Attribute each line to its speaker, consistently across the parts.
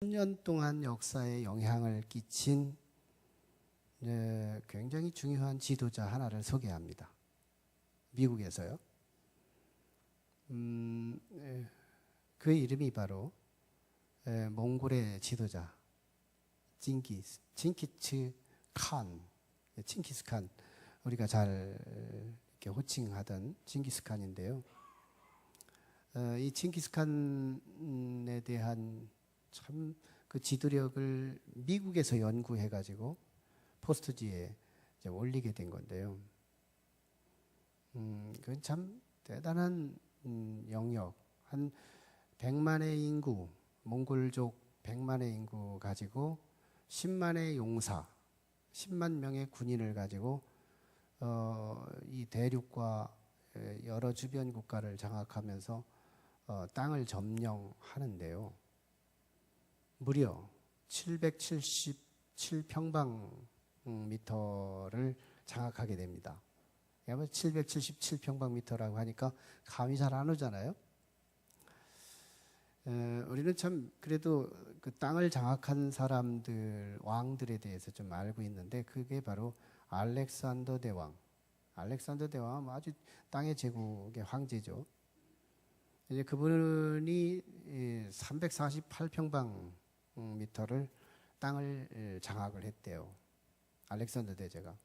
Speaker 1: 1000년 동안 역사에 영향을 끼친 굉장히 중요한 지도자 하나를 소개합니다. 미국에서요. 그의 이름이 바로 몽골의 지도자 칭기스 칸, 우리가 잘 이렇게 호칭하던 칭기스 칸인데요. 이 칭기스 칸에 대한 참 그 지도력을 미국에서 연구해가지고 포스트지에 이제 올리게 된 건데요. 그건 참 대단한 영역, 한 100만의 인구, 몽골족 100만의 인구 가지고 10만의 용사, 10만 명의 군인을 가지고 이 대륙과 여러 주변 국가를 장악하면서 땅을 점령하는데요. 무려 777평방미터를 장악하게 됩니다. 777평방미터라고 하니까 감이 잘 안 오잖아요. 우리는 참 그래도 그 땅을 장악한 사람들, 왕들에 대해서 좀 알고 있는데 그게 바로 알렉산더 대왕. 알렉산더 대왕은 아주 땅의 제국의 황제죠. 이제 그분이 348평방미터를 땅을 장악을 했대요. 알렉산더 대제가.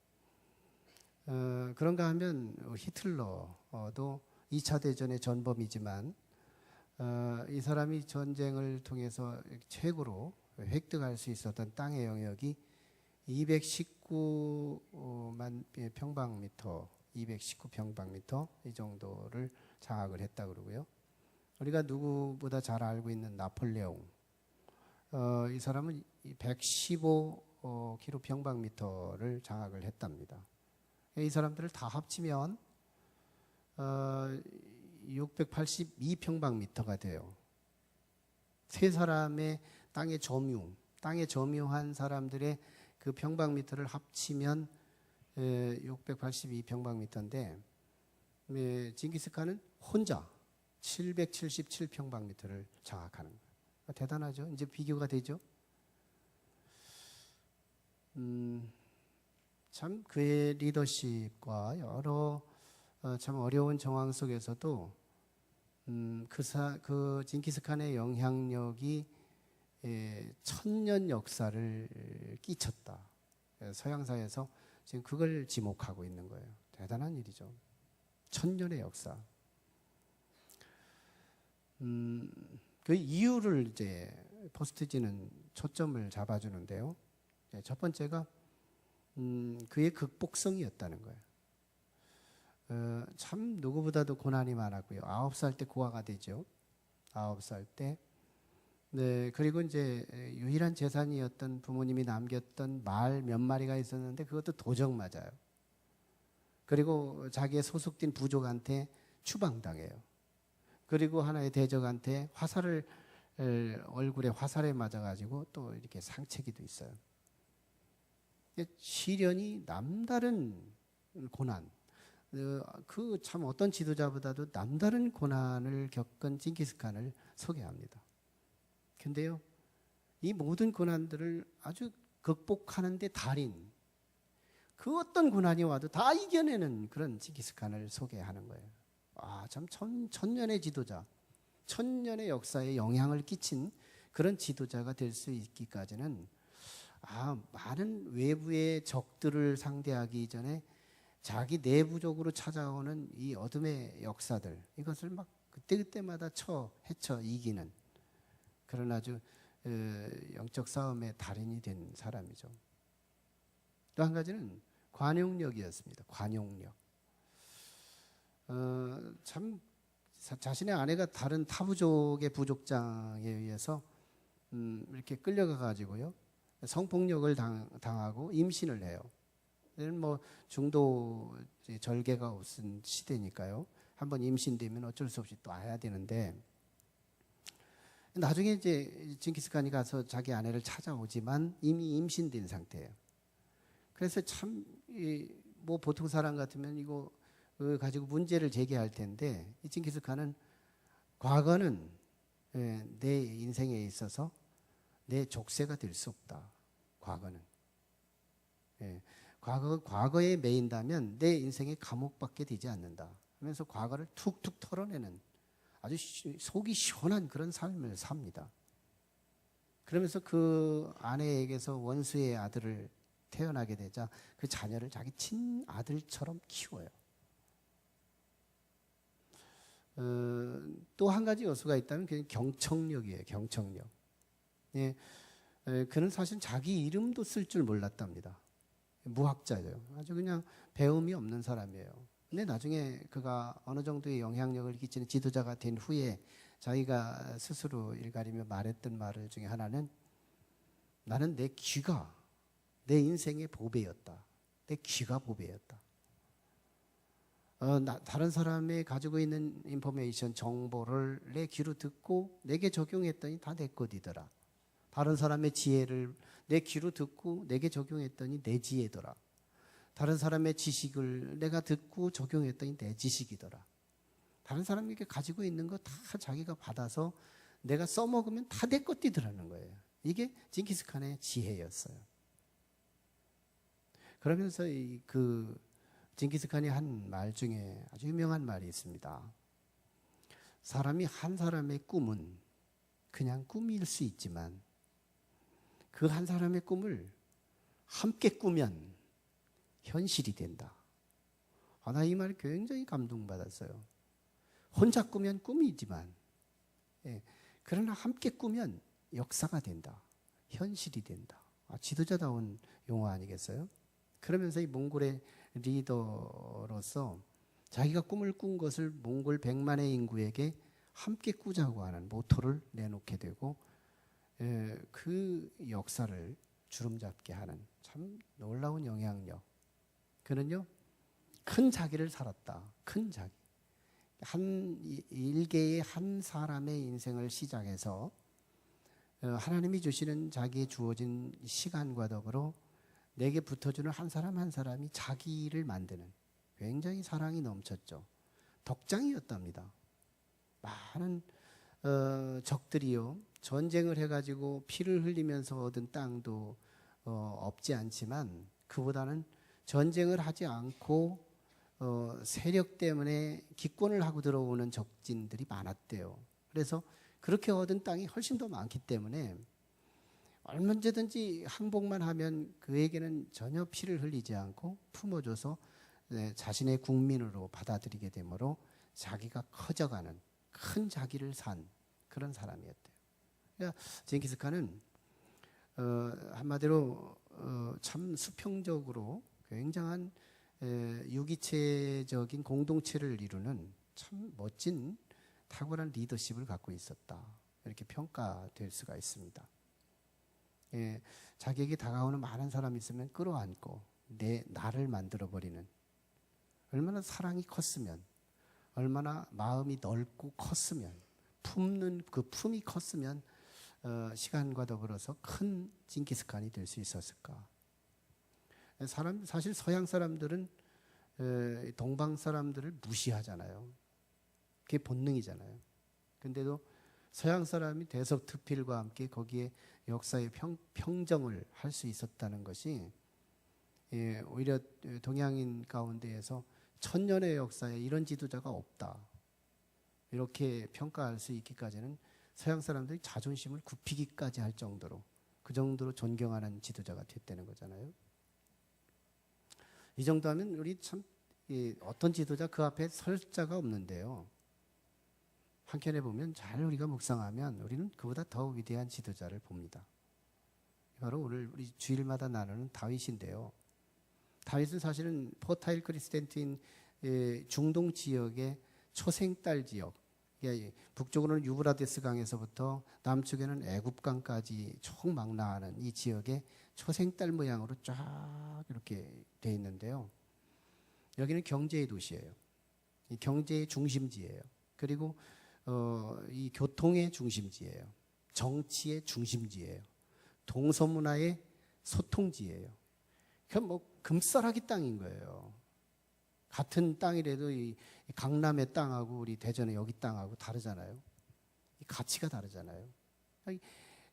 Speaker 1: 그런가 하면 히틀러도 2차 대전의 전범이지만 이 사람이 전쟁을 통해서 최고로 획득할 수 있었던 땅의 영역이 219만 평방미터, 219평방미터 이 정도를 장악을 했다 그러고요. 우리가 누구보다 잘 알고 있는 나폴레옹, 이 사람은 115km평방미터를 장악을 했답니다. 이 사람들을 다 합치면 682평방미터가 돼요. 세 사람의 땅에 점유한 사람들의 그 평방미터를 합치면 682평방미터인데 징기스칸은 혼자 777평방미터를 장악하는 거예요. 대단하죠. 이제 비교가 되죠. 참 그의 리더십과 여러 참 어려운 정황 속에서도 그 징기스칸의 영향력이 1000년 역사를 끼쳤다. 서양사에서 지금 그걸 지목하고 있는 거예요. 대단한 일이죠. 1000년의 역사. 그 이유를 이제 포스트지는 초점을 잡아주는데요. 첫 번째가 그의 극복성이었다는 거예요. 참 누구보다도 고난이 많았고요. 9살 때 고아가 되죠. 9살 때. 네, 그리고 이제 유일한 재산이었던 부모님이 남겼던 말 몇 마리가 있었는데 그것도 도적 맞아요. 그리고 자기의 소속된 부족한테 추방당해요. 그리고 하나의 대적한테 얼굴에 화살에 맞아가지고 또 이렇게 상체기도 있어요. 시련이 남다른 고난. 그 참 어떤 지도자보다도 남다른 고난을 겪은 징기스칸을 소개합니다. 근데요, 이 모든 고난들을 아주 극복하는데 달인, 그 어떤 고난이 와도 다 이겨내는 그런 징기스칸을 소개하는 거예요. 참 천년의 지도자, 1000년의 역사에 영향을 끼친 그런 지도자가 될 수 있기까지는 많은 외부의 적들을 상대하기 전에 자기 내부적으로 찾아오는 이 어둠의 역사들, 이것을 막 그때그때마다 헤쳐 이기는 그런 아주 영적 싸움의 달인이 된 사람이죠. 또 한 가지는 관용력이었습니다. 관용력. 참 자신의 아내가 다른 타부족의 부족장에 의해서 이렇게 끌려가 가지고요, 성폭력을 당하고 임신을 해요. 뭐 중도 절개가 없은 시대니까요. 한번 임신되면 어쩔 수 없이 또 와야 되는데, 나중에 이제 징기스칸이 가서 자기 아내를 찾아오지만 이미 임신된 상태예요. 그래서 참 뭐 보통 사람 같으면 이거 가지고 문제를 제기할 텐데, 이 징기스칸은 과거는 내 인생에 있어서 내 족쇄가 될 수 없다. 과거는. 예, 과거에 매인다면 내 인생의 감옥밖에 되지 않는다. 하면서 과거를 툭툭 털어내는 아주 속이 시원한 그런 삶을 삽니다. 그러면서 그 아내에게서 원수의 아들을 태어나게 되자 그 자녀를 자기 친아들처럼 키워요. 또 한 가지 요소가 있다면 그게 경청력이에요. 경청력. 예, 그는 사실 자기 이름도 쓸 줄 몰랐답니다. 무학자예요. 아주 그냥 배움이 없는 사람이에요. 근데 나중에 그가 어느 정도의 영향력을 끼치는 지도자가 된 후에 자기가 스스로 일가리며 말했던 말 중에 하나는 나는 내 귀가 내 인생의 보배였다. 내 귀가 보배였다. 다른 사람이 가지고 있는 인포메이션, 정보를 내 귀로 듣고 내게 적용했더니 다 내 것이더라. 다른 사람의 지혜를 내 귀로 듣고 내게 적용했더니 내 지혜더라. 다른 사람의 지식을 내가 듣고 적용했더니 내 지식이더라. 다른 사람에게 가지고 있는 거 다 자기가 받아서 내가 써먹으면 다 내 것이더라는 거예요. 이게 징기스칸의 지혜였어요. 그러면서 징기스칸이 한 말 중에 아주 유명한 말이 있습니다. 사람이 한 사람의 꿈은 그냥 꿈일 수 있지만 그 한 사람의 꿈을 함께 꾸면 현실이 된다. 나 이 말 굉장히 감동받았어요. 혼자 꾸면 꿈이지만 그러나 함께 꾸면 역사가 된다. 현실이 된다. 지도자다운 용어 아니겠어요? 그러면서 이 몽골의 리더로서 자기가 꿈을 꾼 것을 몽골 100만의 인구에게 함께 꾸자고 하는 모토를 내놓게 되고 그 역사를 주름잡게 하는 참 놀라운 영향력. 그는요 큰 자기를 살았다. 큰 자기. 일개의 한 사람의 인생을 시작해서 하나님이 주시는 자기의 주어진 시간과 더불어 내게 붙어주는 한 사람 한 사람이 자기를 만드는 굉장히 사랑이 넘쳤죠. 덕장이었답니다. 많은 적들이요 전쟁을 해가지고 피를 흘리면서 얻은 땅도 없지 않지만 그보다는 전쟁을 하지 않고 세력 때문에 기권을 하고 들어오는 적진들이 많았대요. 그래서 그렇게 얻은 땅이 훨씬 더 많기 때문에 얼마든지 항복만 하면 그에게는 전혀 피를 흘리지 않고 품어줘서 자신의 국민으로 받아들이게 되므로 자기가 커져가는 큰 자기를 산 그런 사람이었대요. 그러니까 징기스칸은 한마디로 참 수평적으로 굉장한 유기체적인 공동체를 이루는 참 멋진 탁월한 리더십을 갖고 있었다. 이렇게 평가될 수가 있습니다. 자기에게 다가오는 많은 사람이 있으면 끌어안고 나를 만들어버리는 얼마나 사랑이 컸으면 얼마나 마음이 넓고 컸으면 품는 그 품이 컸으면 시간과 더불어서 큰 징기스칸이 될 수 있었을까. 사실 서양 사람들은 동방 사람들을 무시하잖아요. 그게 본능이잖아요. 근데도 서양 사람이 대서특필과 함께 거기에 역사의 평정을 할 수 있었다는 것이 오히려 동양인 가운데에서 천년의 역사에 이런 지도자가 없다. 이렇게 평가할 수 있기까지는 서양 사람들이 자존심을 굽히기까지 할 정도로 그 정도로 존경하는 지도자가 됐다는 거잖아요. 이 정도 하면 우리 참 어떤 지도자 그 앞에 설 자가 없는데요. 한켠에 보면 잘 우리가 묵상하면 우리는 그보다 더 위대한 지도자를 봅니다. 바로 오늘 우리 주일마다 나누는 다윗인데요. 다윗은 사실은 포타일 크리스텐트인 중동 지역의 초생딸 지역, 북쪽으로는 유브라데스 강에서부터 남쪽에는 애굽강까지 총 막 나가는 이 지역의 초생딸 모양으로 쫙 이렇게 돼 있는데요. 여기는 경제의 도시예요. 이 경제의 중심지예요. 그리고 이 교통의 중심지예요. 정치의 중심지예요. 동서문화의 소통지예요. 그럼 뭐 금싸라기 땅인 거예요. 같은 땅이라도 이 강남의 땅하고 우리 대전의 여기 땅하고 다르잖아요. 이 가치가 다르잖아요.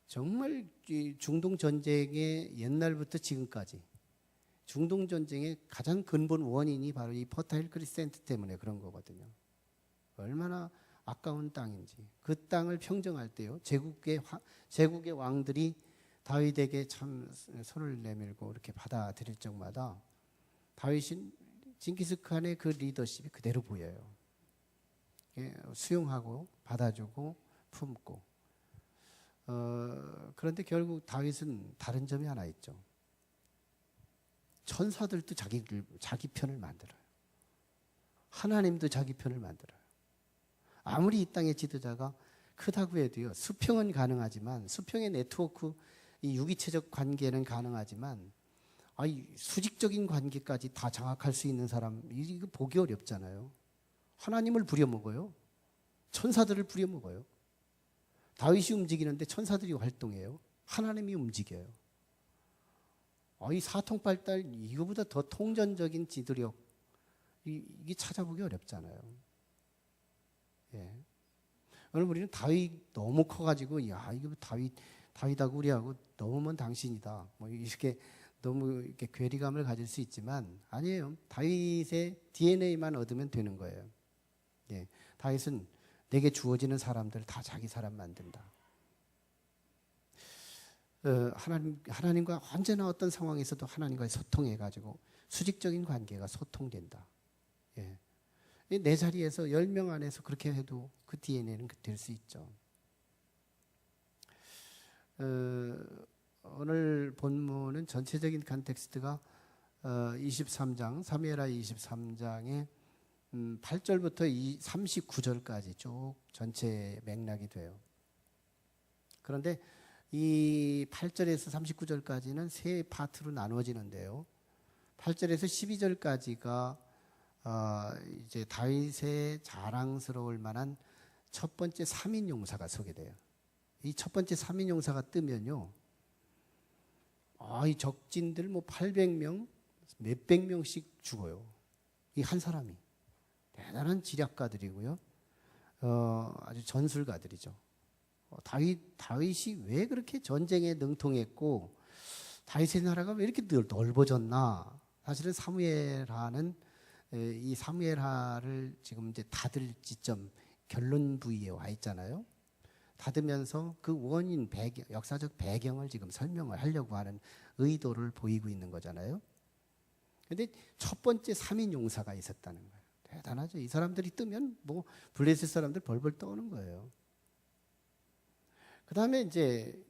Speaker 1: 정말 이 중동 전쟁의 옛날부터 지금까지 중동 전쟁의 가장 근본 원인이 바로 이 퍼타일 크리센트 때문에 그런 거거든요. 얼마나 아까운 땅인지. 그 땅을 평정할 때요, 제국의 왕들이 다윗에게 참 손을 내밀고 이렇게 받아들일 적마다 다윗은 징기스칸의 그 리더십이 그대로 보여요. 수용하고 받아주고 품고. 그런데 결국 다윗은 다른 점이 하나 있죠. 천사들도 자기 편을 만들어요. 하나님도 자기 편을 만들어요. 아무리 이 땅의 지도자가 크다고 해도요, 수평은 가능하지만, 수평의 네트워크, 이 유기체적 관계는 가능하지만, 수직적인 관계까지 다 장악할 수 있는 사람, 이거 보기 어렵잖아요. 하나님을 부려먹어요. 천사들을 부려먹어요. 다윗이 움직이는데 천사들이 활동해요. 하나님이 움직여요. 이 사통팔달, 이거보다 더 통전적인 지도력, 이게 찾아보기 어렵잖아요. 예. 오늘 우리는 다윗 너무 커가지고, 이거 다윗하고 우리하고 너무 먼 당신이다, 뭐 이렇게 너무 이렇게 괴리감을 가질 수 있지만, 아니에요. 다윗의 DNA만 얻으면 되는 거예요. 예. 다윗은 내게 주어지는 사람들 다 자기 사람 만든다. 하나님과 언제나 어떤 상황에서도 하나님과의 소통해가지고 수직적인 관계가 소통된다. 예. 내 자리에서 10명 안에서 그렇게 해도 그 DNA는 될 수 있죠. 오늘 본문은 전체적인 컨텍스트가 23장, 사무엘하 23장의 8절부터 39절까지 쭉 전체 맥락이 돼요. 그런데 이 8절에서 39절까지는 세 파트로 나누어지는데요. 8절에서 12절까지가 이제 다윗의 자랑스러울 만한 첫 번째 3인 용사가 소개돼요. 이 첫 번째 3인 용사가 뜨면요, 이 적진들 800명, 몇백 명씩 죽어요. 이 한 사람이. 대단한 지략가들이고요. 아주 전술가들이죠. 다윗이 왜 그렇게 전쟁에 능통했고, 다윗의 나라가 왜 이렇게 넓어졌나? 사실은 사무엘하는 이 사무엘하를 지금 이제 닫을 지점, 결론 부위에 와 있잖아요. 닫으면서 그 원인, 역사적 배경을 지금 설명을 하려고 하는 의도를 보이고 있는 거잖아요. 그런데 첫 번째 3인 용사가 있었다는 거예요. 대단하죠. 이 사람들이 뜨면 블레셋 사람들 벌벌 떠는 거예요. 그 다음에 이제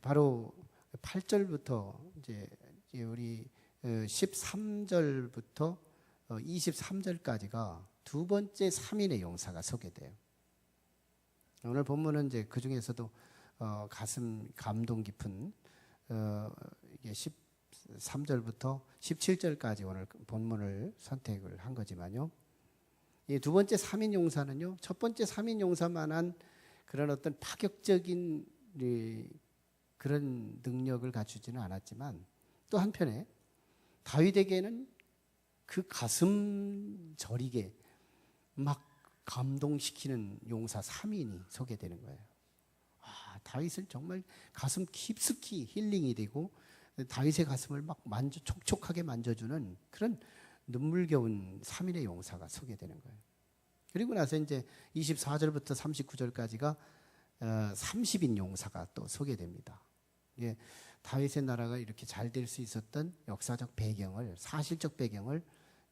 Speaker 1: 바로 8절부터 이제 우리 13절부터 23절까지가 두 번째 3인의 용사가 소개돼요. 오늘 본문은 이제 그 중에서도 감동 깊은 13절부터 17절까지 오늘 본문을 선택을 한 거지만요. 이 두 번째 3인 용사는요, 첫 번째 3인 용사만한 그런 어떤 파격적인 그런 능력을 갖추지는 않았지만, 또 한편에 다윗에게는 그 가슴 저리게 막 감동시키는 용사 3인이 소개되는 거예요. 다윗을 정말 가슴 깊숙이 힐링이 되고 다윗의 가슴을 막 촉촉하게 만져주는 그런 눈물겨운 3인의 용사가 소개되는 거예요. 그리고 나서 이제 24절부터 39절까지가 30인 용사가 또 소개됩니다. 예, 다윗의 나라가 이렇게 잘 될 수 있었던 역사적 배경을, 사실적 배경을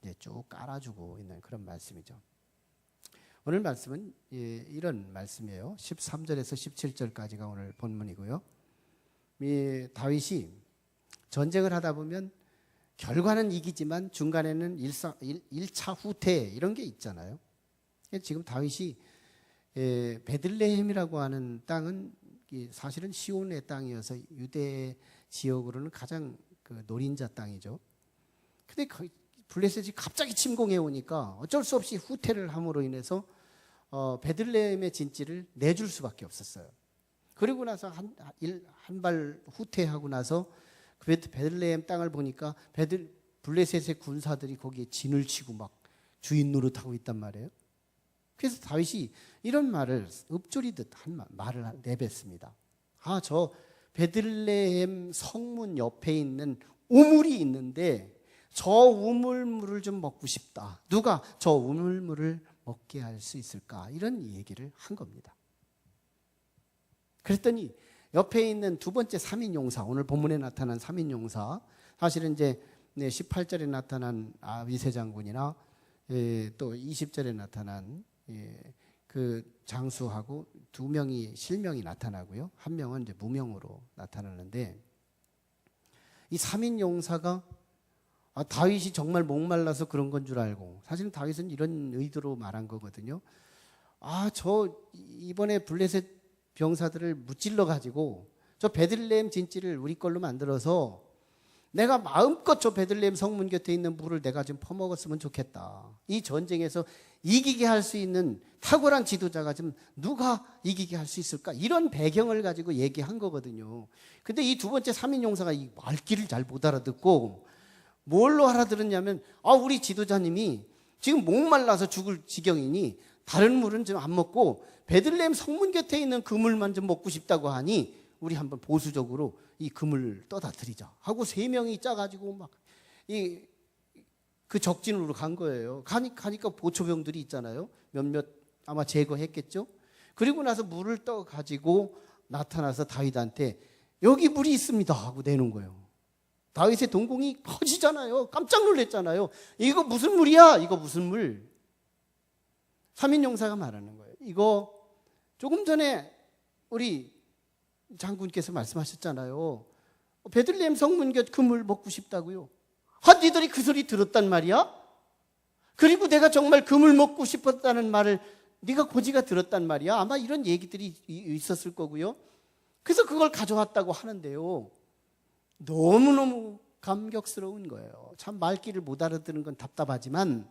Speaker 1: 이제 쭉 깔아주고 있는 그런 말씀이죠. 오늘 말씀은 이런 말씀이에요. 13절에서 17절까지가 오늘 본문이고요. 이 다윗이 전쟁을 하다 보면 결과는 이기지만 중간에는 1차 후퇴 이런 게 있잖아요. 지금 다윗이 베들레헴이라고 하는 땅은 사실은 시온의 땅이어서 유대 지역으로는 가장 그 노린자 땅이죠. 근데 블레셋이 갑자기 침공해 오니까 어쩔 수 없이 후퇴를 함으로 인해서 베들레헴의 진지를 내줄 수밖에 없었어요. 그리고 나서 한 발 후퇴하고 나서 베들레헴 땅을 보니까 블레셋의 군사들이 거기에 진을 치고 막 주인 노릇하고 있단 말이에요. 그래서 다윗이 이런 말을 읊조리듯 한 말을 내뱉습니다. 저 베들레헴 성문 옆에 있는 우물이 있는데 저 우물물을 좀 먹고 싶다. 누가 저 우물물을 먹게 할 수 있을까? 이런 얘기를 한 겁니다. 그랬더니 옆에 있는 두 번째 3인 용사, 오늘 본문에 나타난 3인 용사, 사실은 이제 18절에 나타난 아비새 장군이나 또 20절에 나타난 그 장수하고 두 명이 실명이 나타나고요. 한 명은 이제 무명으로 나타나는데 이 3인 용사가 다윗이 정말 목말라서 그런 건 줄 알고, 사실은 다윗은 이런 의도로 말한 거거든요. 저 이번에 블레셋 병사들을 무찔러 가지고 저 베들레헴 진지를 우리 걸로 만들어서 내가 마음껏 저 베들레헴 성문 곁에 있는 물을 내가 좀 퍼먹었으면 좋겠다. 이 전쟁에서 이기게 할 수 있는 탁월한 지도자가 좀 누가 이기게 할 수 있을까? 이런 배경을 가지고 얘기한 거거든요. 근데 이 두 번째 3인 용사가 이 말귀를 잘 못 알아듣고 뭘로 알아들었냐면 우리 지도자님이 지금 목말라서 죽을 지경이니 다른 물은 좀 안 먹고 베들레헴 성문 곁에 있는 그물만 좀 먹고 싶다고 하니 우리 한번 보수적으로 이 그물을 떠다 드리자 하고 3명이 짜가지고 막 그 적진으로 간 거예요. 가니까 보초병들이 있잖아요. 몇몇 아마 제거했겠죠. 그리고 나서 물을 떠 가지고 나타나서 다윗한테 여기 물이 있습니다 하고 내놓은 거예요. 다윗의 동공이 커지잖아요. 깜짝 놀랐잖아요. 이거 무슨 물이야? 이거 무슨 물? 3인 용사가 말하는 거예요. 이거 조금 전에 우리 장군께서 말씀하셨잖아요. 베들레헴 성문 곁 그 물 먹고 싶다고요. 니들이 그 소리 들었단 말이야? 그리고 내가 정말 그 물 먹고 싶었다는 말을 네가 고지가 들었단 말이야? 아마 이런 얘기들이 있었을 거고요. 그래서 그걸 가져왔다고 하는데요. 너무너무 감격스러운 거예요. 참 말귀를 못 알아듣는 건 답답하지만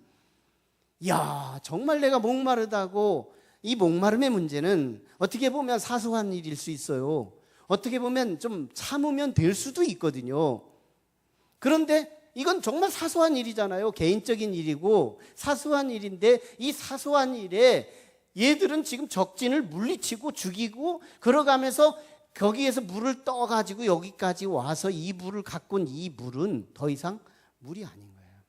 Speaker 1: 정말 내가 목마르다고, 이 목마름의 문제는 어떻게 보면 사소한 일일 수 있어요. 어떻게 보면 좀 참으면 될 수도 있거든요. 그런데 이건 정말 사소한 일이잖아요. 개인적인 일이고 사소한 일인데 이 사소한 일에 얘들은 지금 적진을 물리치고 죽이고 걸어가면서 거기에서 물을 떠가지고 여기까지 와서 이 물을 갖고 온 이 물은 더 이상 물이 아닌 거예요.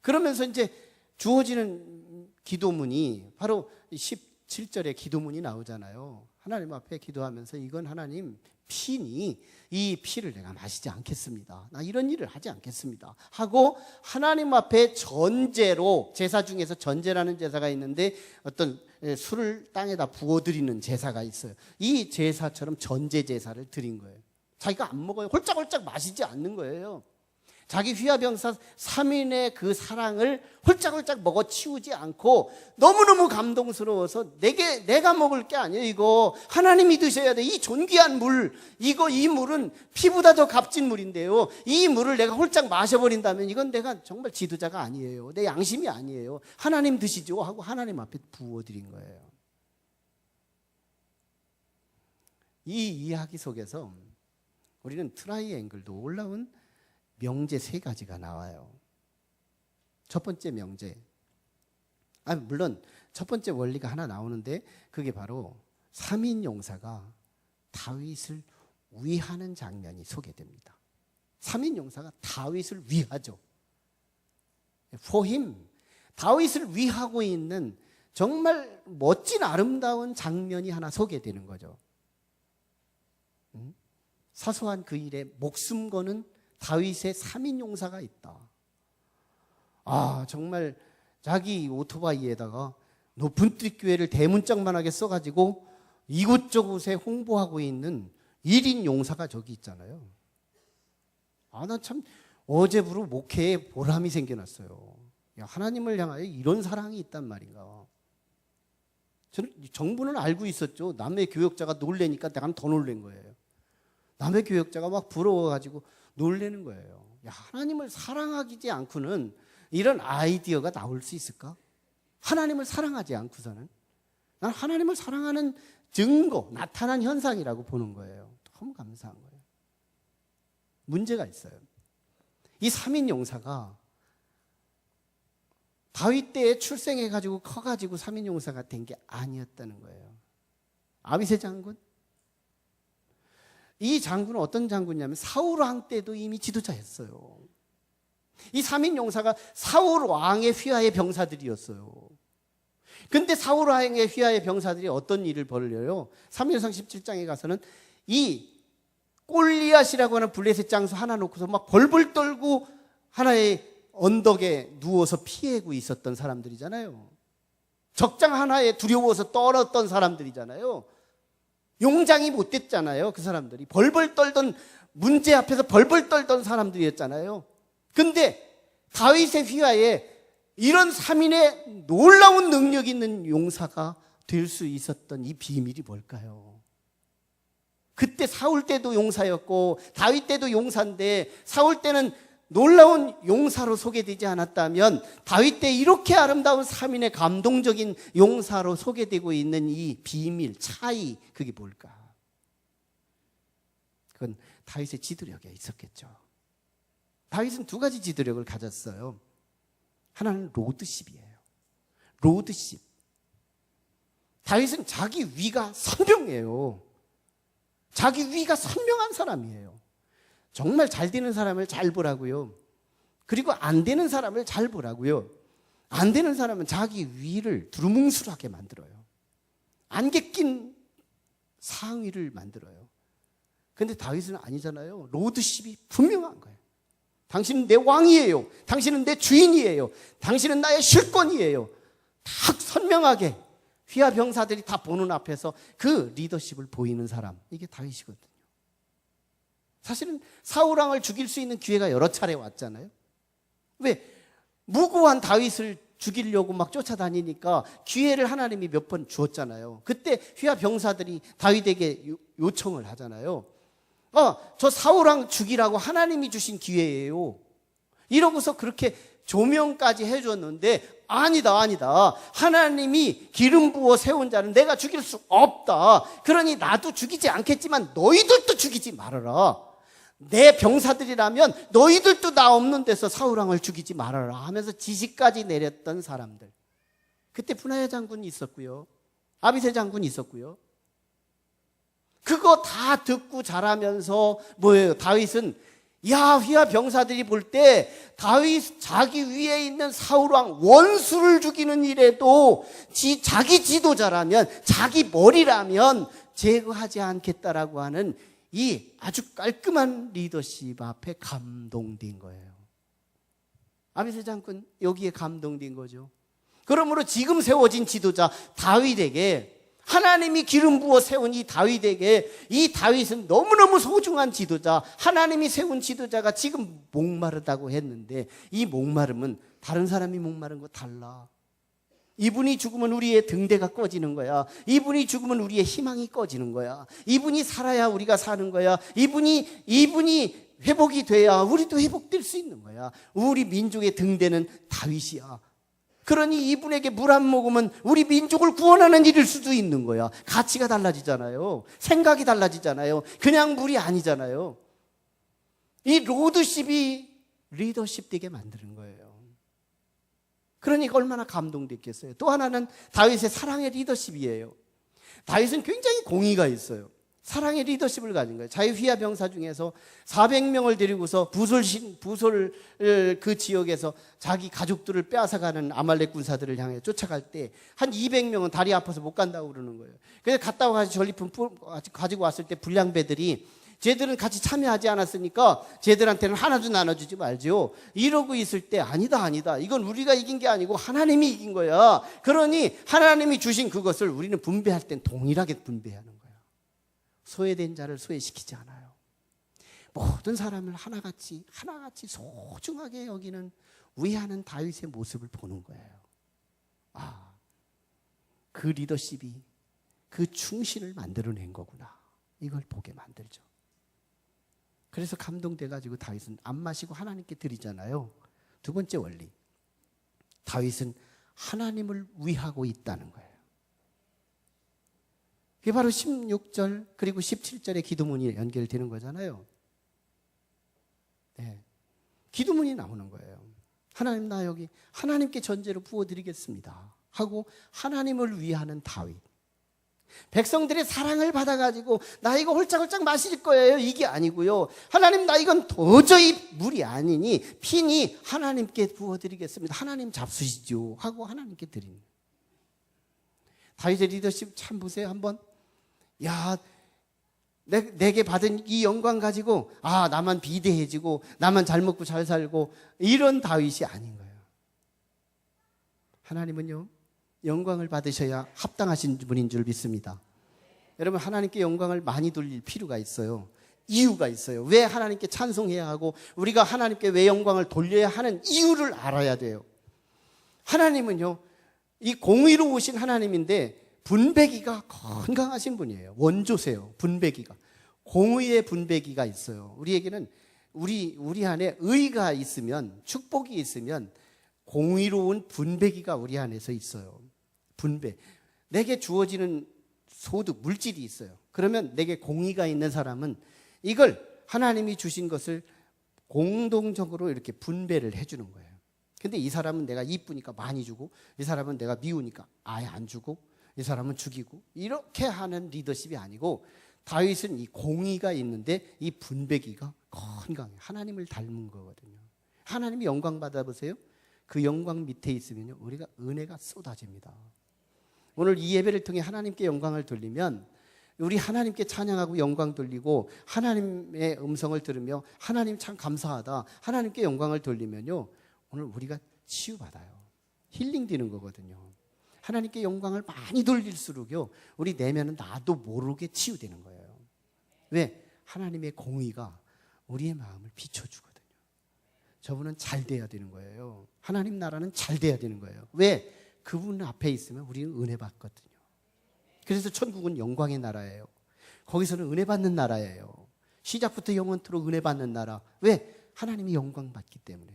Speaker 1: 그러면서 이제 주어지는 기도문이 바로 17절에 기도문이 나오잖아요. 하나님 앞에 기도하면서 이건 하나님 피니 이 피를 내가 마시지 않겠습니다. 나 이런 일을 하지 않겠습니다. 하고 하나님 앞에 전제로, 제사 중에서 전제라는 제사가 있는데 어떤 술을 땅에다 부어드리는 제사가 있어요. 이 제사처럼 전제 제사를 드린 거예요. 자기가 안 먹어요. 홀짝홀짝 마시지 않는 거예요. 자기 휘하병사 3인의 그 사랑을 홀짝홀짝 먹어 치우지 않고 너무너무 감동스러워서 내가 먹을 게 아니에요. 이거 하나님이 드셔야 돼. 이 존귀한 물, 이 물은 피보다 더 값진 물인데요. 이 물을 내가 홀짝 마셔버린다면 이건 내가 정말 지도자가 아니에요. 내 양심이 아니에요. 하나님 드시죠 하고 하나님 앞에 부어드린 거예요. 이 이야기 속에서 우리는 트라이앵글도 올라온 명제 3가지가 나와요. 첫 번째 명제, 물론 첫 번째 원리가 하나 나오는데 그게 바로 3인 용사가 다윗을 위하는 장면이 소개됩니다. 3인 용사가 다윗을 위하죠. For him, 다윗을 위하고 있는 정말 멋진 아름다운 장면이 하나 소개되는 거죠. 사소한 그 일에 목숨 거는 다윗의 3인 용사가 있다. 정말 자기 오토바이에다가 높은 띠교회를 대문짝만하게 써가지고 이곳저곳에 홍보하고 있는 1인 용사가 저기 있잖아요. 나 참 어제부로 목회에 보람이 생겨났어요. 하나님을 향하여 이런 사랑이 있단 말인가. 저는 정부는 알고 있었죠. 남의 교역자가 놀래니까 내가 더 놀란 거예요. 남의 교역자가 막 부러워가지고 놀래는 거예요. 하나님을 사랑하지 않고는 이런 아이디어가 나올 수 있을까? 하나님을 사랑하지 않고서는 난 하나님을 사랑하는 증거, 나타난 현상이라고 보는 거예요. 너무 감사한 거예요. 문제가 있어요. 이 3인 용사가 다윗 때에 출생해가지고 커가지고 3인 용사가 된 게 아니었다는 거예요. 아비새 장군, 이 장군은 어떤 장군이냐면 사울 왕 때도 이미 지도자였어요. 이 3인 용사가 사울 왕의 휘하의 병사들이었어요. 근데 사울 왕의 휘하의 병사들이 어떤 일을 벌여요? 사무엘상 17장에 가서는 이 골리앗이라고 하는 블레셋 장수 하나 놓고서 막 벌벌 떨고 하나의 언덕에 누워서 피해고 있었던 사람들이잖아요. 적장 하나에 두려워서 떨었던 사람들이잖아요. 용장이 못 됐잖아요. 그 사람들이 벌벌 떨던, 문제 앞에서 벌벌 떨던 사람들이었잖아요. 근데 다윗의 휘하에 이런 3인의 놀라운 능력 있는 용사가 될 수 있었던 이 비밀이 뭘까요? 그때 사울 때도 용사였고 다윗 때도 용사인데, 사울 때는 놀라운 용사로 소개되지 않았다면 다윗 때 이렇게 아름다운 3인의 감동적인 용사로 소개되고 있는 이 비밀, 차이, 그게 뭘까? 그건 다윗의 지도력에 있었겠죠. 다윗은 두 가지 지도력을 가졌어요. 하나는 로드십이에요. 로드십. 다윗은 자기 위가 선명해요. 자기 위가 선명한 사람이에요. 정말 잘 되는 사람을 잘 보라고요. 그리고 안 되는 사람을 잘 보라고요. 안 되는 사람은 자기 위를 두루뭉술하게 만들어요. 안개 낀 상위를 만들어요. 근데 다윗은 아니잖아요. 로드십이 분명한 거예요. 당신은 내 왕이에요. 당신은 내 주인이에요. 당신은 나의 실권이에요. 딱 선명하게 휘하 병사들이 다 보는 앞에서 그 리더십을 보이는 사람, 이게 다윗이거든요. 사실은 사울 왕을 죽일 수 있는 기회가 여러 차례 왔잖아요. 왜? 무고한 다윗을 죽이려고 막 쫓아다니니까 기회를 하나님이 몇 번 주었잖아요. 그때 휘하 병사들이 다윗에게 요청을 하잖아요. 저 사울 왕 죽이라고 하나님이 주신 기회예요. 이러고서 그렇게 조명까지 해줬는데, 아니다. 하나님이 기름 부어 세운 자는 내가 죽일 수 없다. 그러니 나도 죽이지 않겠지만 너희들도 죽이지 말아라. 내 병사들이라면 너희들도 나 없는 데서 사울 왕을 죽이지 말아라 하면서 지시까지 내렸던 사람들. 그때 분하야 장군이 있었고요. 아비새 장군이 있었고요. 그거 다 듣고 자라면서 뭐예요? 다윗은 휘하 병사들이 볼 때 다윗 자기 위에 있는 사울왕 원수를 죽이는 일에도 자기 지도자라면, 자기 머리라면 제거하지 않겠다라고 하는 이 아주 깔끔한 리더십 앞에 감동된 거예요. 아비새 장군 여기에 감동된 거죠. 그러므로 지금 세워진 지도자 다윗에게, 하나님이 기름 부어 세운 이 다윗에게, 이 다윗은 너무너무 소중한 지도자, 하나님이 세운 지도자가 지금 목마르다고 했는데, 이 목마름은 다른 사람이 목마른 거 달라. 이분이 죽으면 우리의 등대가 꺼지는 거야. 이분이 죽으면 우리의 희망이 꺼지는 거야. 이분이 살아야 우리가 사는 거야. 이분이 회복이 돼야 우리도 회복될 수 있는 거야. 우리 민족의 등대는 다윗이야. 그러니 이분에게 물 한 모금은 우리 민족을 구원하는 일일 수도 있는 거야. 가치가 달라지잖아요. 생각이 달라지잖아요. 그냥 물이 아니잖아요. 이 로드십이 리더십 되게 만드는 거예요. 그러니까 얼마나 감동됐겠어요. 또 하나는 다윗의 사랑의 리더십이에요. 다윗은 굉장히 공의가 있어요. 사랑의 리더십을 가진 거예요. 자기 휘하 병사 중에서 400명을 데리고서 부솔 그 지역에서 자기 가족들을 빼앗아가는 아말렉 군사들을 향해 쫓아갈 때 한 200명은 다리 아파서 못 간다고 그러는 거예요. 그래서 갔다 와서 전리품 가지고 왔을 때 불량배들이 쟤들은 같이 참여하지 않았으니까 쟤들한테는 하나도 나눠주지 말지요. 이러고 있을 때 아니다. 이건 우리가 이긴 게 아니고 하나님이 이긴 거야. 그러니 하나님이 주신 그것을 우리는 분배할 땐 동일하게 분배하는 거야. 소외된 자를 소외시키지 않아요. 모든 사람을 하나같이 소중하게 여기는 위하는 다윗의 모습을 보는 거예요. 그 리더십이 그 충신을 만들어낸 거구나. 이걸 보게 만들죠. 그래서 감동돼가지고 다윗은 안 마시고 하나님께 드리잖아요. 두 번째 원리, 다윗은 하나님을 위하고 있다는 거예요. 그게 바로 16절 그리고 17절의 기도문이 연결되는 거잖아요. 네. 기도문이 나오는 거예요. 하나님, 나 여기 하나님께 전제로 부어드리겠습니다 하고 하나님을 위하는 다윗. 백성들의 사랑을 받아가지고 나 이거 홀짝홀짝 마실 거예요, 이게 아니고요. 하나님, 나 이건 도저히 물이 아니니 피니 하나님께 부어드리겠습니다. 하나님 잡수시죠 하고 하나님께 드리는 거예요. 다윗의 리더십 참 보세요. 한번 야, 내게 받은 이 영광 가지고 나만 비대해지고 나만 잘 먹고 잘 살고 이런 다윗이 아닌 거예요. 하나님은요, 영광을 받으셔야 합당하신 분인 줄 믿습니다. 여러분, 하나님께 영광을 많이 돌릴 필요가 있어요. 이유가 있어요. 왜 하나님께 찬송해야 하고 우리가 하나님께 왜 영광을 돌려야 하는 이유를 알아야 돼요. 하나님은요, 이 공의로우신 하나님인데 분배기가 건강하신 분이에요. 원조세요. 분배기가. 공의의 분배기가 있어요. 우리에게는 우리 안에 의가 있으면, 축복이 있으면 공의로운 분배기가 우리 안에서 있어요. 분배. 내게 주어지는 소득, 물질이 있어요. 그러면 내게 공의가 있는 사람은 이걸 하나님이 주신 것을 공동적으로 이렇게 분배를 해주는 거예요. 근데 이 사람은 내가 이쁘니까 많이 주고, 이 사람은 내가 미우니까 아예 안 주고, 이 사람은 죽이고, 이렇게 하는 리더십이 아니고, 다윗은 이 공의가 있는데 이 분배기가 건강해요. 하나님을 닮은 거거든요. 하나님이 영광 받아보세요. 그 영광 밑에 있으면요, 우리가 은혜가 쏟아집니다. 오늘 이 예배를 통해 하나님께 영광을 돌리면, 우리 하나님께 찬양하고 영광 돌리고 하나님의 음성을 들으며 하나님 참 감사하다, 하나님께 영광을 돌리면요, 오늘 우리가 치유받아요. 힐링되는 거거든요. 하나님께 영광을 많이 돌릴수록요, 우리 내면은 나도 모르게 치유되는 거예요. 왜? 하나님의 공의가 우리의 마음을 비춰주거든요. 저분은 잘 돼야 되는 거예요. 하나님 나라는 잘 돼야 되는 거예요. 왜? 그분 앞에 있으면 우리는 은혜 받거든요. 그래서 천국은 영광의 나라예요. 거기서는 은혜 받는 나라예요. 시작부터 영원토록 은혜 받는 나라. 왜? 하나님이 영광 받기 때문에.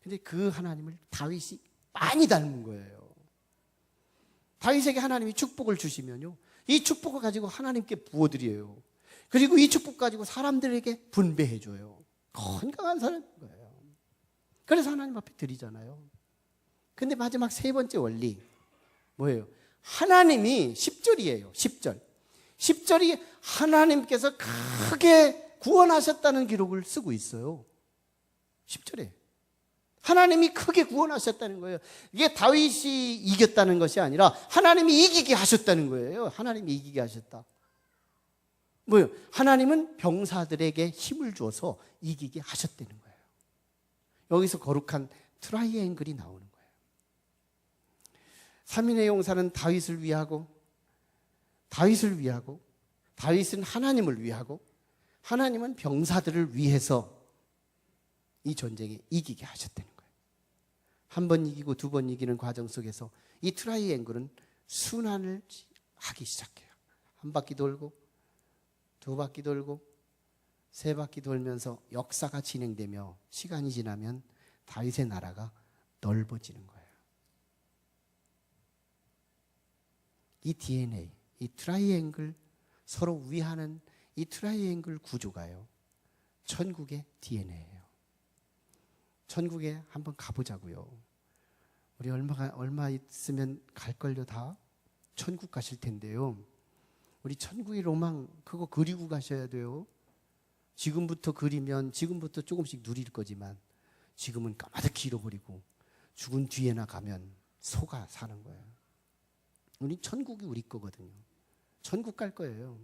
Speaker 1: 근데 그 하나님을 다윗이 많이 닮은 거예요. 다윗에게 하나님이 축복을 주시면요, 이 축복을 가지고 하나님께 부어드려요. 그리고 이 축복 가지고 사람들에게 분배해줘요. 건강한 사람인 거예요. 그래서 하나님 앞에 드리잖아요. 근데 마지막 세 번째 원리 뭐예요? 하나님이 10절이에요. 10절. 10절이 하나님께서 크게 구원하셨다는 기록을 쓰고 있어요. 10절에 하나님이 크게 구원하셨다는 거예요. 이게 다윗이 이겼다는 것이 아니라 하나님이 이기게 하셨다는 거예요. 하나님이 이기게 하셨다. 뭐예요? 하나님은 병사들에게 힘을 주어서 이기게 하셨다는 거예요. 여기서 거룩한 트라이앵글이 나오는 거예요. 삼인의 용사는 다윗을 위하고, 다윗은 하나님을 위하고, 하나님은 병사들을 위해서 이 전쟁에 이기게 하셨다는 거예요. 한 번 이기고 두 번 이기는 과정 속에서 이 트라이앵글은 순환을 하기 시작해요. 한 바퀴 돌고, 두 바퀴 돌고, 세 바퀴 돌면서 역사가 진행되며 시간이 지나면 다윗의 나라가 넓어지는 거예요. 이 DNA, 이 트라이앵글, 서로 위하는 이 트라이앵글 구조가요, 천국의 DNA예요. 천국에 한번 가보자고요. 우리 얼마 있으면 갈걸요. 다 천국 가실 텐데요. 우리 천국의 로망 그거 그리고 가셔야 돼요. 지금부터 그리면 지금부터 조금씩 누릴 거지만 지금은 까마득히 잃어버리고 죽은 뒤에나 가면 속아 사는 거예요. 우리 천국이 우리 거거든요. 천국 갈 거예요.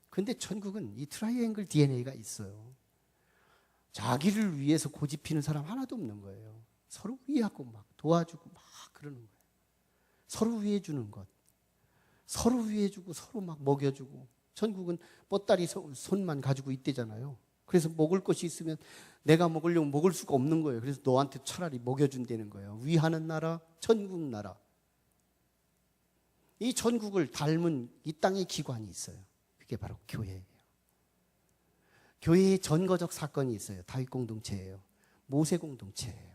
Speaker 1: 근데 천국은 이 트라이앵글 DNA가 있어요. 자기를 위해서 고집피는 사람 하나도 없는 거예요. 서로 위하고 막 도와주고 막 그러는 거예요. 서로 위해주는 것. 서로 위해주고 서로 막 먹여주고. 천국은 뻗다리 손만 가지고 있대잖아요. 그래서 먹을 것이 있으면 내가 먹으려면 먹을 수가 없는 거예요. 그래서 너한테 차라리 먹여준다는 거예요. 위하는 나라, 천국 나라. 이 천국을 닮은 이 땅의 기관이 있어요. 그게 바로 교회예요. 교회에 전거적 사건이 있어요. 다윗 공동체예요. 모세 공동체예요.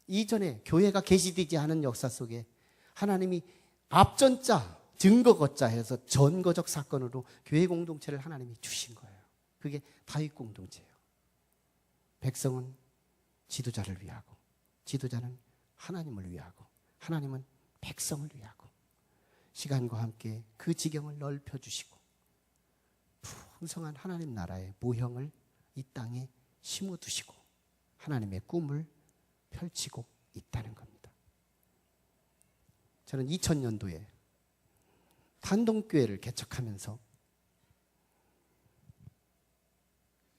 Speaker 1: 이전에 교회가 계시되지 않은 역사 속에 하나님이 앞전자, 증거거자 해서 전거적 사건으로 교회 공동체를 하나님이 주신 거예요. 그게 다윗 공동체예요. 백성은 지도자를 위하고, 지도자는 하나님을 위하고, 하나님은 백성을 위하고, 시간과 함께 그 지경을 넓혀주시고 풍성한 하나님 나라의 모형을 이 땅에 심어두시고 하나님의 꿈을 펼치고 있다는 겁니다. 저는 2000년도에 단동교회를 개척하면서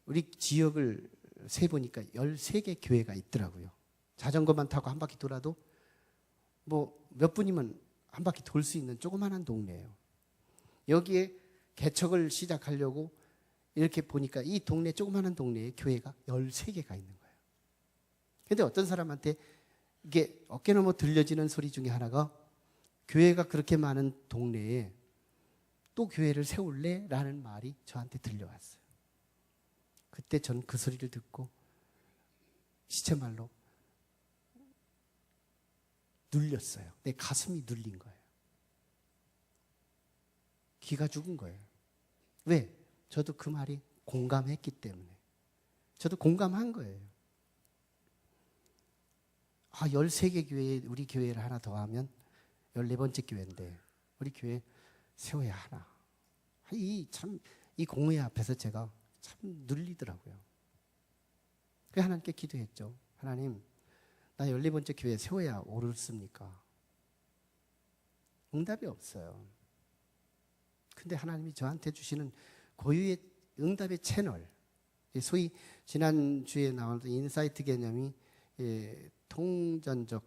Speaker 1: 우리 지역을 세보니까 13개 교회가 있더라고요. 자전거만 타고 한 바퀴 돌아도 뭐 몇 분이면 한 바퀴 돌 수 있는 조그마한 동네예요. 여기에 개척을 시작하려고 이렇게 보니까 이 동네 조그마한 동네에 교회가 13개가 있는 거예요. 근데 어떤 사람한테 이게 어깨 넘어 들려지는 소리 중에 하나가 교회가 그렇게 많은 동네에 또 교회를 세울래? 라는 말이 저한테 들려왔어요. 그때 전 그 소리를 듣고 시체말로 눌렸어요. 내 가슴이 눌린 거예요. 기가 죽은 거예요. 왜? 저도 그 말이 공감했기 때문에. 저도 공감한 거예요. 13개 교회에 우리 교회를 하나 더 하면 14번째 교회인데 우리 교회 세워야 하나. 이 공회 앞에서 제가 참 눌리더라고요. 그래서 하나님께 기도했죠. 하나님, 나 14번째 교회 세워야 옳습니까? 응답이 없어요. 근데 하나님이 저한테 주시는 고유의 응답의 채널, 소위 지난주에 나왔던 인사이트 개념이 통전적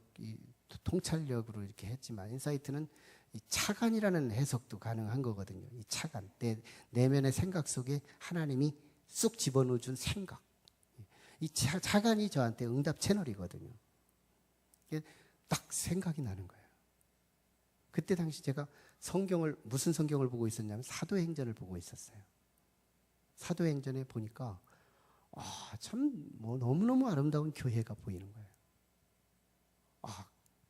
Speaker 1: 통찰력으로 이렇게 했지만 인사이트는 이 차관이라는 해석도 가능한 거거든요. 이 차관, 내 내면의 생각 속에 하나님이 쑥 집어넣어 준 생각. 이 차관이 저한테 응답 채널이거든요. 딱 생각이 나는 거예요. 그때 당시 제가 무슨 성경을 보고 있었냐면 사도행전을 보고 있었어요. 사도행전에 보니까 참 너무너무 아름다운 교회가 보이는 거예요.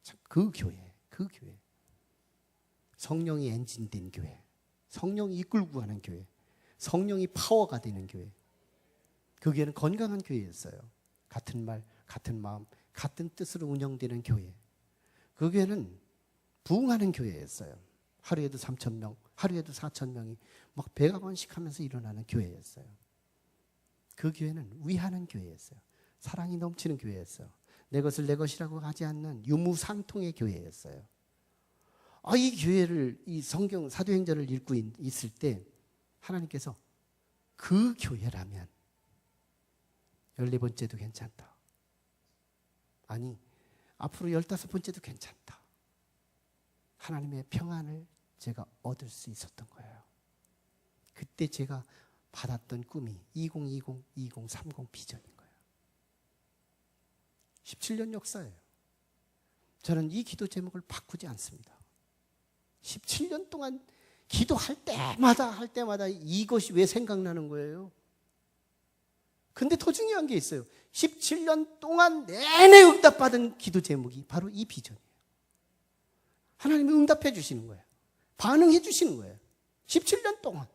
Speaker 1: 참 그 교회. 성령이 엔진된 교회. 성령이 이끌고 가는 교회. 성령이 파워가 되는 교회. 그 교회는 건강한 교회였어요. 같은 말, 같은 마음, 같은 뜻으로 운영되는 교회. 그 교회는 부흥하는 교회였어요. 하루에도 3,000명, 하루에도 4,000명이 막 배가번씩 하면서 일어나는 교회였어요. 그 교회는 위하는 교회였어요. 사랑이 넘치는 교회였어요. 내 것을 내 것이라고 하지 않는 유무상통의 교회였어요. 이 교회를, 이 성경 사도행전을 읽고 있을 때 하나님께서 그 교회라면 14번째도 괜찮다. 아니, 앞으로 15번째도 괜찮다. 하나님의 평안을 제가 얻을 수 있었던 거예요. 그때 제가 받았던 꿈이 2030 비전인 거예요. 17년 역사예요. 저는 이 기도 제목을 바꾸지 않습니다. 17년 동안 기도할 때마다 이것이 왜 생각나는 거예요? 근데 더 중요한 게 있어요. 17년 동안 내내 응답받은 기도 제목이 바로 이 비전이에요. 하나님이 응답해 주시는 거예요. 반응해 주시는 거예요. 17년 동안.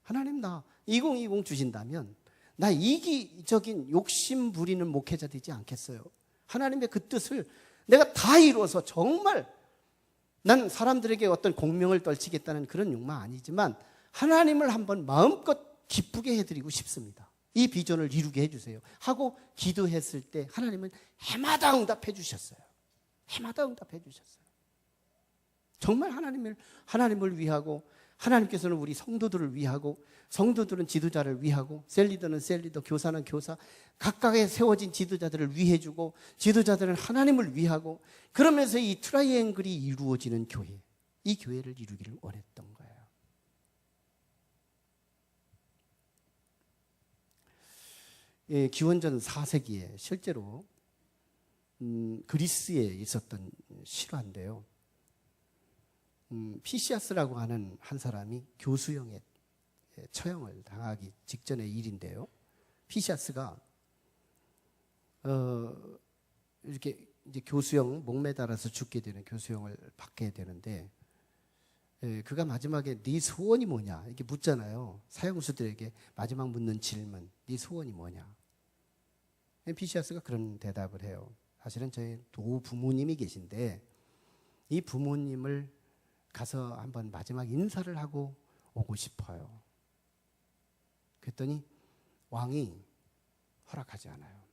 Speaker 1: 하나님 나 2020 주신다면 나 이기적인 욕심 부리는 목회자 되지 않겠어요? 하나님의 그 뜻을 내가 다 이루어서 정말 난 사람들에게 어떤 공명을 떨치겠다는 그런 욕망 아니지만 하나님을 한번 마음껏 기쁘게 해드리고 싶습니다. 이 비전을 이루게 해주세요 하고 기도했을 때 하나님은 해마다 응답해 주셨어요. 해마다 응답해 주셨어요. 정말 하나님을 위하고 하나님께서는 우리 성도들을 위하고 성도들은 지도자를 위하고 셀리더는 셀리더, 교사는 교사 각각의 세워진 지도자들을 위해주고 지도자들은 하나님을 위하고 그러면서 이 트라이앵글이 이루어지는 교회, 이 교회를 이루기를 원했던 거예요. 기원전 4세기에 실제로 그리스에 있었던 실화인데요. 피시아스라고 하는 한 사람이 교수형에 처형을 당하기 직전의 일인데요. 피시아스가 이렇게 이제 교수형 목매달아서 죽게 되는 교수형을 받게 되는데 그가 마지막에 네 소원이 뭐냐 이렇게 묻잖아요. 사형수들에게 마지막 묻는 질문, 네 소원이 뭐냐? 피시아스가 그런 대답을 해요. 사실은 저희 노부모님이 계신데 이 부모님을 가서 한번 마지막 인사를 하고 오고 싶어요. 그랬더니 왕이 허락하지 않아요.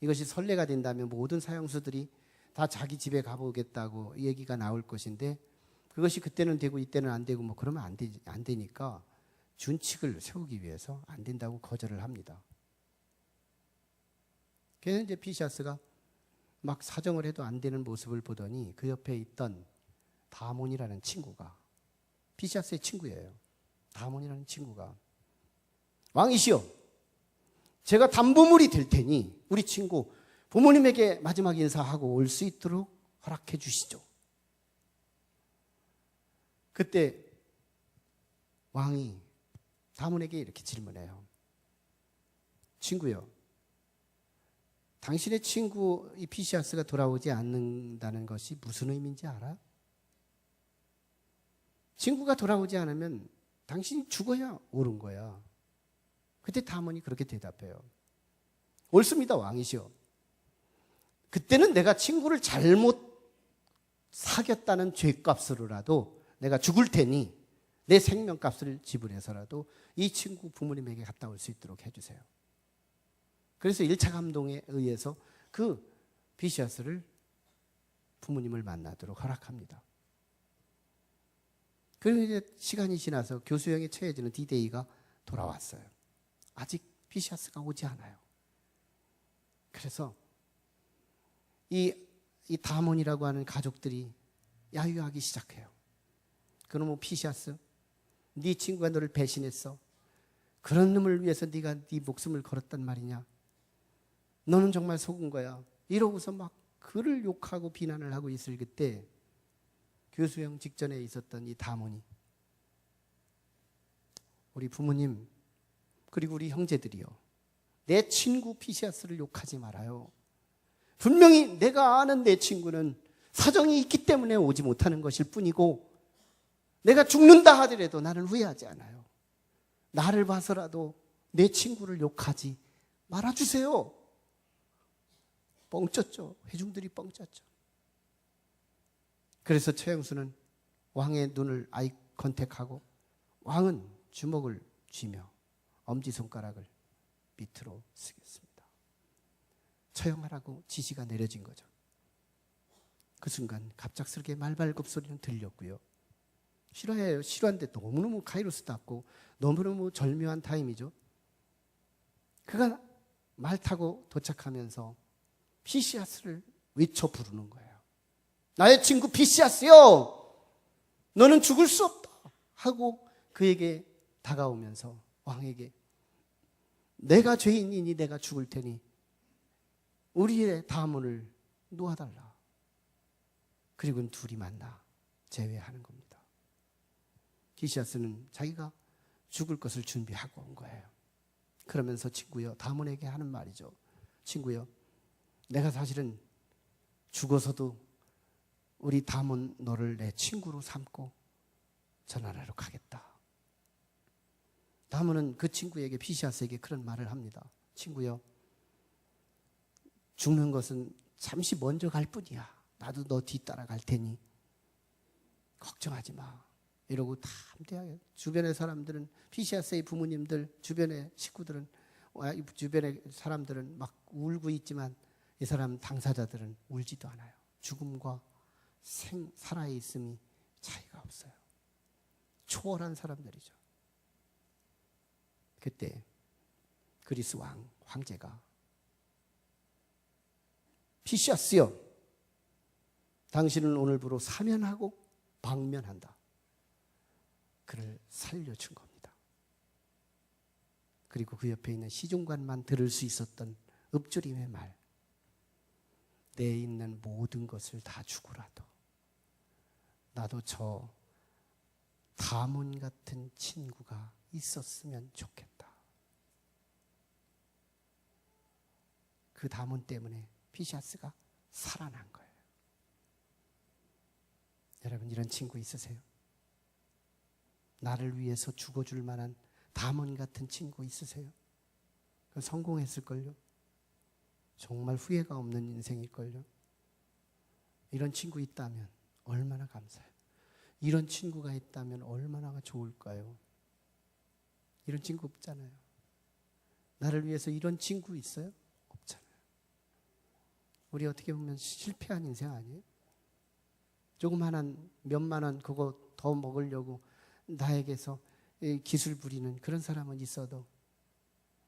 Speaker 1: 이것이 선례가 된다면 모든 사형수들이 다 자기 집에 가보겠다고 얘기가 나올 것인데, 그것이 그때는 되고 이때는 안 되고 그러면 안 되니까 준칙을 세우기 위해서 안 된다고 거절을 합니다. 그래서 이제 피시아스가 막 사정을 해도 안 되는 모습을 보더니 그 옆에 있던 다몬이라는 친구가, 피시아스의 친구예요. 다몬이라는 친구가, 왕이시여, 제가 담보물이 될 테니 우리 친구 부모님에게 마지막 인사하고 올 수 있도록 허락해 주시죠. 그때 왕이 다몬에게 이렇게 질문해요. 친구요, 당신의 친구 이 피시아스가 돌아오지 않는다는 것이 무슨 의미인지 알아? 친구가 돌아오지 않으면 당신이 죽어야 옳은 거야. 그때 다몬이 그렇게 대답해요. 옳습니다, 왕이시여. 그때는 내가 친구를 잘못 사귀었다는 죄값으로라도 내가 죽을 테니 내 생명값을 지불해서라도 이 친구 부모님에게 갔다 올 수 있도록 해주세요. 그래서 1차 감동에 의해서 그 피시아스를 부모님을 만나도록 허락합니다. 그리고 이제 시간이 지나서 교수형에 처해지는 디데이가 돌아왔어요. 아직 피시아스가 오지 않아요. 그래서 이 다몬이라고 하는 가족들이 야유하기 시작해요. 그놈의 피시아스, 네 친구가 너를 배신했어. 그런 놈을 위해서 네가 네 목숨을 걸었단 말이냐. 너는 정말 속은 거야. 이러고서 막 그를 욕하고 비난을 하고 있을 그때 교수형 직전에 있었던 이 다몬이, 우리 부모님 그리고 우리 형제들이요, 내 친구 피시아스를 욕하지 말아요. 분명히 내가 아는 내 친구는 사정이 있기 때문에 오지 못하는 것일 뿐이고, 내가 죽는다 하더라도 나는 후회하지 않아요. 나를 봐서라도 내 친구를 욕하지 말아주세요. 뻥쳤죠. 회중들이 뻥쳤죠. 그래서 최영수는 왕의 눈을 아이 컨택하고, 왕은 주먹을 쥐며 엄지손가락을 밑으로 쓰겠습니다. 처형하라고 지시가 내려진 거죠. 그 순간 갑작스럽게 말발굽 소리는 들렸고요. 실화예요. 실화인데 너무너무 카이로스답고 너무너무 절묘한 타임이죠. 그가 말 타고 도착하면서 피시아스를 외쳐 부르는 거예요. 나의 친구 피시아스요, 너는 죽을 수 없다 하고 그에게 다가오면서 왕에게, 내가 죄인이니 내가 죽을 테니 우리의 다문을 놓아달라. 그리고는 둘이 만나 재회하는 겁니다. 피시아스는 자기가 죽을 것을 준비하고 온 거예요. 그러면서 친구여, 다문에게 하는 말이죠. 친구여, 내가 사실은 죽어서도 우리 다문 너를 내 친구로 삼고 저 나라로 가겠다. 다문은 그 친구에게, 피시아스에게 그런 말을 합니다. 친구여, 죽는 것은 잠시 먼저 갈 뿐이야. 나도 너 뒤따라 갈 테니 걱정하지 마. 이러고 다 함대하게, 주변의 사람들은, 피시아스의 부모님들, 주변의 식구들은, 주변의 사람들은 막 울고 있지만 이 사람 당사자들은 울지도 않아요. 죽음과 살아있음이 차이가 없어요. 초월한 사람들이죠. 그때 그리스 황제가, 피시아스여, 당신은 오늘부로 사면하고 방면한다. 그를 살려준 겁니다. 그리고 그 옆에 있는 시중관만 들을 수 있었던 읊조림의 말, 내 있는 모든 것을 다 주고라도 나도 저 다몬 같은 친구가 있었으면 좋겠다. 그 다몬 때문에 피시아스가 살아난 거예요. 여러분, 이런 친구 있으세요? 나를 위해서 죽어줄 만한 다몬 같은 친구 있으세요? 성공했을걸요? 정말 후회가 없는 인생일걸요? 이런 친구 있다면 얼마나 감사해요. 이런 친구가 있다면 얼마나 좋을까요? 이런 친구 없잖아요. 나를 위해서 이런 친구 있어요? 없잖아요. 우리 어떻게 보면 실패한 인생 아니에요? 조그마한 몇만 원 그거 더 먹으려고 나에게서 기술 부리는 그런 사람은 있어도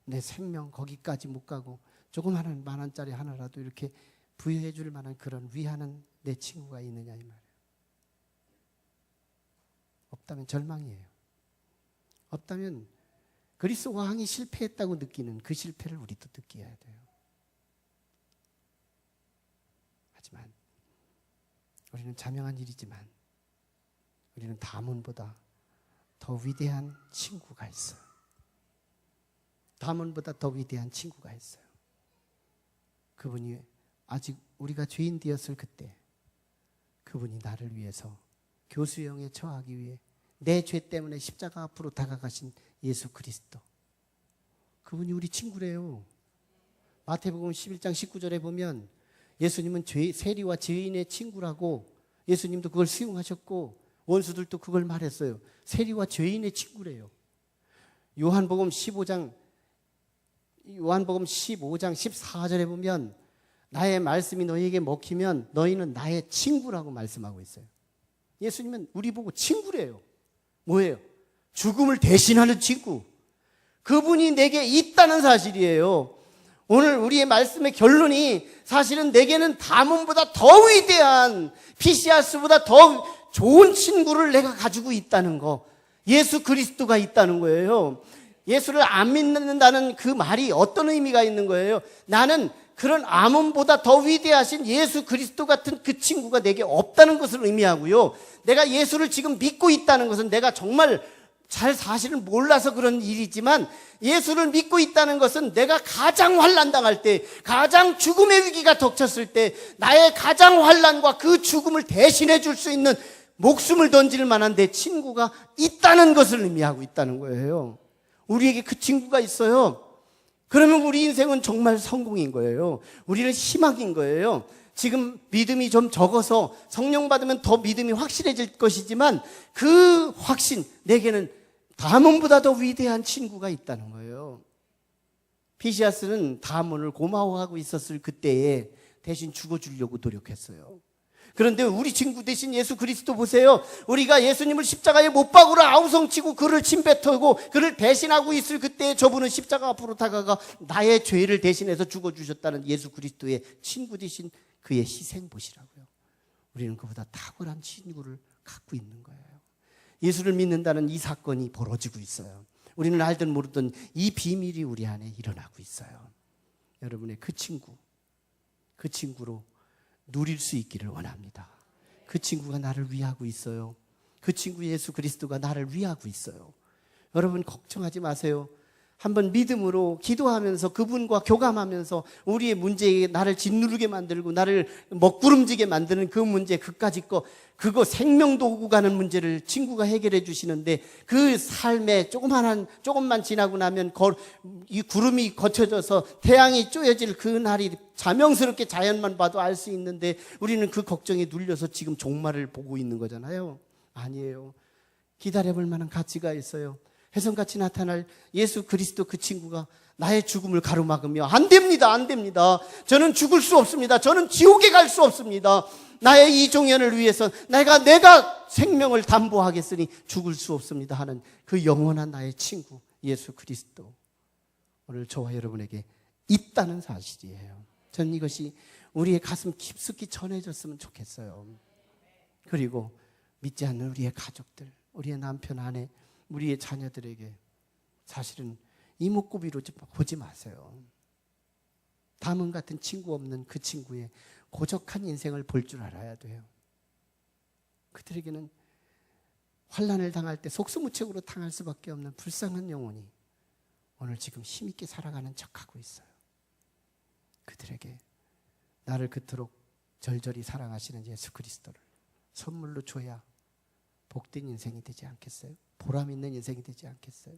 Speaker 1: 내 생명 거기까지 못 가고 조그마한 만 원짜리 하나라도 이렇게 부여해 줄 만한 그런 위하는 내 친구가 있느냐 이 말이에요. 없다면 절망이에요. 없다면 그리스도 왕이 실패했다고 느끼는 그 실패를 우리도 느껴야 돼요. 하지만 우리는 자명한 일이지만 우리는 다문보다 더 위대한 친구가 있어요. 다문보다 더 위대한 친구가 있어요. 그분이 아직 우리가 죄인 되었을 그때 그분이 나를 위해서 교수형에 처하기 위해 내 죄 때문에 십자가 앞으로 다가가신 예수 그리스도, 그분이 우리 친구래요. 마태복음 11장 19절에 보면 예수님은 세리와 죄인의 친구라고 예수님도 그걸 수용하셨고 원수들도 그걸 말했어요. 세리와 죄인의 친구래요. 요한복음 15장 14절에 보면 나의 말씀이 너희에게 먹히면 너희는 나의 친구라고 말씀하고 있어요. 예수님은 우리 보고 친구래요. 뭐예요? 죽음을 대신하는 친구. 그분이 내게 있다는 사실이에요. 오늘 우리의 말씀의 결론이 사실은 내게는 다문보다 더 위대한, 피시아스보다 더 좋은 친구를 내가 가지고 있다는 거, 예수 그리스도가 있다는 거예요. 예수를 안 믿는다는 그 말이 어떤 의미가 있는 거예요? 나는 그런 아몬보다 더 위대하신 예수 그리스도 같은 그 친구가 내게 없다는 것을 의미하고요. 내가 예수를 지금 믿고 있다는 것은 내가 정말 잘 사실은 몰라서 그런 일이지만 예수를 믿고 있다는 것은 내가 가장 환난당할 때, 가장 죽음의 위기가 닥쳤을 때 나의 가장 환난과 그 죽음을 대신해 줄 수 있는 목숨을 던질 만한 내 친구가 있다는 것을 의미하고 있다는 거예요. 우리에게 그 친구가 있어요. 그러면 우리 인생은 정말 성공인 거예요. 우리는 희망인 거예요. 지금 믿음이 좀 적어서 성령 받으면 더 믿음이 확실해질 것이지만 그 확신, 내게는 다몬보다 더 위대한 친구가 있다는 거예요. 피시아스는 다몬을 고마워하고 있었을 그때에 대신 죽어주려고 노력했어요. 그런데 우리 친구 대신 예수 그리스도 보세요. 우리가 예수님을 십자가에 못 박으러 아우성치고 그를 침뱉고 그를 배신하고 있을 그때에 저분은 십자가 앞으로 다가가 나의 죄를 대신해서 죽어주셨다는 예수 그리스도의 친구 대신 그의 희생 보시라고요. 우리는 그보다 탁월한 친구를 갖고 있는 거예요. 예수를 믿는다는 이 사건이 벌어지고 있어요. 우리는 알든 모르든 이 비밀이 우리 안에 일어나고 있어요. 여러분의 그 친구로 누릴 수 있기를 원합니다. 그 친구가 나를 위하고 있어요. 그 친구 예수 그리스도가 나를 위하고 있어요. 여러분 걱정하지 마세요. 한번 믿음으로 기도하면서 그분과 교감하면서 우리의 문제에 나를 짓누르게 만들고 나를 먹구름지게 만드는 그 문제, 그까짓 그거 생명도 오고 가는 문제를 친구가 해결해 주시는데 그 삶에 조금만 지나고 나면 이 구름이 거쳐져서 태양이 쪼여질 그 날이 자명스럽게 자연만 봐도 알 수 있는데 우리는 그 걱정에 눌려서 지금 종말을 보고 있는 거잖아요. 아니에요. 기다려볼 만한 가치가 있어요. 혜성같이 나타날 예수 그리스도 그 친구가 나의 죽음을 가로막으며 안 됩니다. 안 됩니다. 저는 죽을 수 없습니다. 저는 지옥에 갈 수 없습니다. 나의 이 종연을 위해서 내가 생명을 담보하겠으니 죽을 수 없습니다 하는 그 영원한 나의 친구 예수 그리스도, 오늘 저와 여러분에게 있다는 사실이에요. 전 이것이 우리의 가슴 깊숙이 전해졌으면 좋겠어요. 그리고 믿지 않는 우리의 가족들, 우리의 남편, 아내, 우리의 자녀들에게 사실은 이목구비로 보지 마세요. 담은 같은 친구 없는 그 친구의 고적한 인생을 볼 줄 알아야 돼요. 그들에게는 환난을 당할 때 속수무책으로 당할 수밖에 없는 불쌍한 영혼이 오늘 지금 힘있게 살아가는 척하고 있어요. 그들에게 나를 그토록 절절히 사랑하시는 예수 그리스도를 선물로 줘야 복된 인생이 되지 않겠어요? 보람 있는 인생이 되지 않겠어요?